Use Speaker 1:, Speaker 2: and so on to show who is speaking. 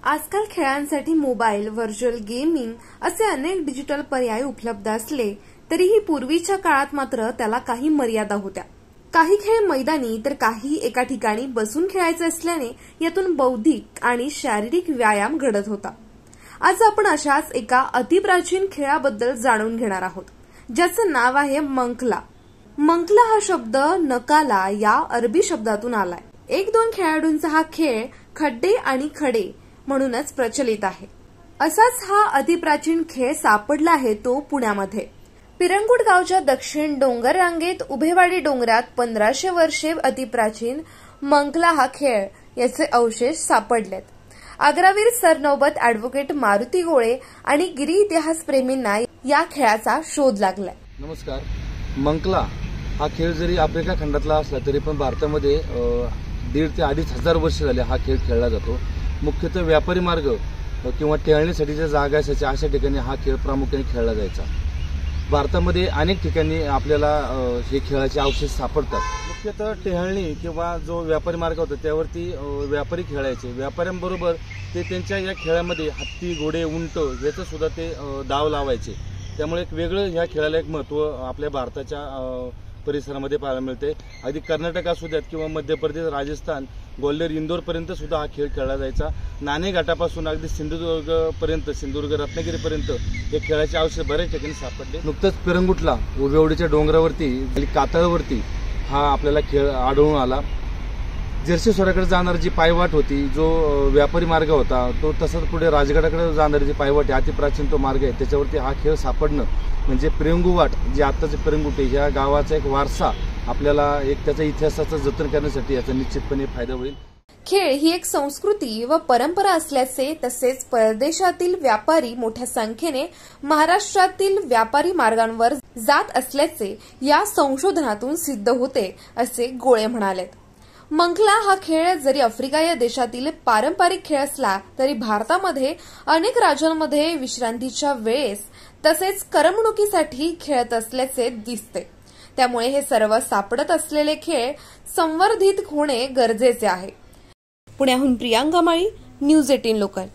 Speaker 1: आजकाल खेळांसाठी mobile, virtual gaming असे अनेक डिजिटल पर्याय उपलब्ध असले तरीही पूर्वीच्या काळात मात्र त्याला काही मर्यादा होत्या। काही खेळ मैदानी तर काही एका ठिकाणी बसून खेळायचे असल्याने यातून बौद्धिक आणि शारीरिक व्यायाम घडत होता। आज आपण अशाच एका अतिप्राचीन खेळाबद्दल जाणून घेणार आहोत, ज्याचं नाव आहे मंकला। मंकला हा शब्द नकाला या अरबी शब्दातून आलाय। 1-2 खेळाडूंचा हा खेळ खड्डे आणि खडे म्हणूनच प्रचलित आहे। असाच हा अतिप्राचीन खेळ सापडला आहे तो पुण्यामध्ये। पिरंगुट गावच्या दक्षिण डोंगर रांगेत उभेवाडी डोंगरात 1500 वर्षे अतिप्राचीन मंकला हा खेळ याचे अवशेष सापडलेत। आग्रावीर सरनौबत ॲडव्होकेट मारुती गोळे आणि गिरी इतिहास प्रेमींना या खेळाचा शोध लागलाय।
Speaker 2: नमस्कार। मंकला हा खेळ जरी आफ्रिका खंडातला असला तरी पण भारतामध्ये 1,500 ते 2,500 वर्ष झाले हा खेळ खेळला जातो। मुख्यतः व्यापारी मार्ग किंवा टेहळणीसाठीच्या जागा असायच्या अशा ठिकाणी हा खेळ प्रामुख्याने खेळला जायचा। भारतामध्ये अनेक ठिकाणी आपल्याला हे खेळाचे अवशेष सापडतात। मुख्यतः टेहळणी किंवा जो व्यापारी मार्ग होता त्यावरती व्यापारी खेळायचे। व्यापाऱ्यांबरोबर ते त्यांच्या या खेळामध्ये हत्ती, घोडे, उंट याचं सुद्धा ते डाव लावायचे। त्यामुळे एक वेगळं या खेळाला एक महत्त्व आपल्या भारताच्या परिसरामध्ये पाहायला मिळते। अगदी कर्नाटक असू द्यात किंवा मध्य प्रदेश, राजस्थान, ग्वाल्हेर, इंदोर पर्यंत सुद्धा हा खेळ खेळला जायचा। नाणे घाटापासून अगदी सिंधुदुर्ग पर्यंत, सिंधुदुर्ग रत्नागिरीपर्यंत हे खेळाचे अवशेष बऱ्याच ठिकाणी सापडले। नुकतंच पिरंगुटला उभेवाडीच्या डोंगरावरती कातळवरती हा आपल्याला खेळ आढळून आला। जर्सी सोऱ्याकडे जाणारी जी पायवाट होती, जो व्यापारी मार्ग होता, तो तसंच पुढे राजगडाकडे जाणारी जी पायवाट आहे, अतिप्राचीन तो मार्ग आहे, त्याच्यावरती हा खेळ सापडणं म्हणजे पिरंगुवाट जे आत्ताचे पिरंगुट आहे ह्या गावाचा एक वारसा आपल्याला एक त्याच्या इतिहासाचं जतन करण्यासाठी याचा निश्चितपणे फायदा होईल।
Speaker 1: खेळ ही एक संस्कृती व परंपरा असल्याचे तसेच परदेशातील व्यापारी मोठ्या संख्येने महाराष्ट्रातील व्यापारी मार्गांवर जात असल्याचे या संशोधनातून सिद्ध होते असे गोळे म्हणालेत। मंकला हा खेळ जरी आफ्रिका या देशातील पारंपरिक खेळ असला तरी भारतामध्ये अनेक राज्यांमध्ये विश्रांतीच्या वेळेस तसेच करमणुकीसाठी खेळत असल्याचे दिसते। त्यामुळे हे सर्व सापडत असलेले खेळ संवर्धित होणे गरजेचे आहे। पुण्याहून प्रियांका माळी, न्यूज 18 लोकल।